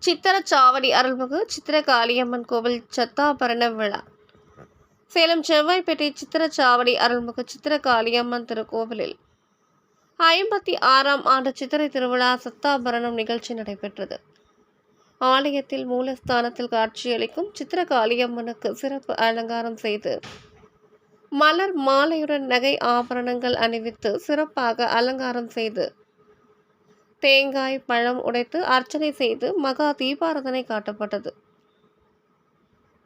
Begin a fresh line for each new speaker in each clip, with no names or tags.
சித்திரச்சாவடி அருள்மிகு சித்திரகாளியம்மன் கோவில் சத்தாபரண விழா. சேலம் செவ்வாய்ப்பேட்டை சித்திரச்சாவடி அருள்மிகு சித்திரகாளியம்மன் திருக்கோவிலில் 56ஆம் ஆண்டு சித்திரை திருவிழா சத்தாபரணம் நிகழ்ச்சி நடைபெற்றது. ஆலயத்தில் மூலஸ்தானத்தில் காட்சியளிக்கும் சித்திரகாளியம்மனுக்கு சிறப்பு அலங்காரம் செய்து மலர் மாலையுடன் நகை ஆபரணங்கள் அணிவித்து சிறப்பாக அலங்காரம் செய்து தேங்காய் பழம் உடைத்து அர்ச்சனை செய்து மகா தீபாராதனை காட்டப்பட்டது.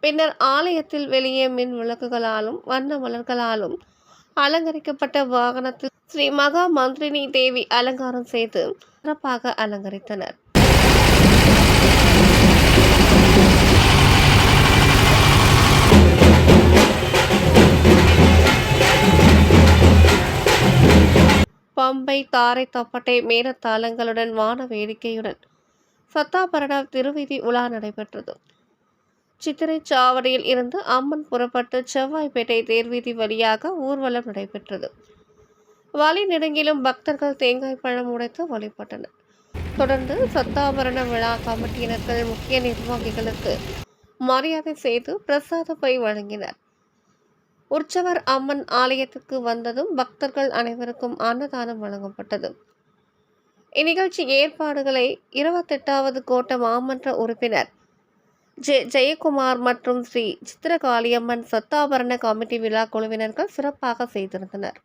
பின்னர் ஆலயத்தில் வெளியே மின் விளக்குகளாலும் வண்ண மலர்களாலும் அலங்கரிக்கப்பட்ட வாகனத்தில் ஸ்ரீ மகா மந்திரினி தேவி அலங்காரம் செய்து சிறப்பாக அலங்கரித்தனர். பம்பை தாரை தப்பட்டை மேளதாளங்களுடன் வான வேடிக்கையுடன் சத்தாபரண திருவீதி உலா நடைபெற்றது. சித்திரை சாவடியில் இருந்து அம்மன் புறப்பட்டு செவ்வாய்ப்பேட்டை தேர்வீதி வழியாக ஊர்வலம் நடைபெற்றது. வழி நெடுங்கிலும் பக்தர்கள் தேங்காய் பழம் உடைத்து வழிபட்டனர். தொடர்ந்து சத்தாபரண விழா கமிட்டியினர்கள் முக்கிய நிர்வாகிகளுக்கு மரியாதை செய்து பிரசாத பை வழங்கினர். உற்சவர் அம்மன் ஆலயத்துக்கு வந்ததும் பக்தர்கள் அனைவருக்கும் அன்னதானம் வழங்கப்பட்டது. இந்நிகழ்ச்சி ஏற்பாடுகளை 28வது கோட்ட மாமன்ற உறுப்பினர் ஜெயக்குமார் மற்றும் ஸ்ரீ சித்திரகாளியம்மன் சத்தாபரண கமிட்டி விழா குழுவினர்கள் சிறப்பாக செய்திருந்தனர்.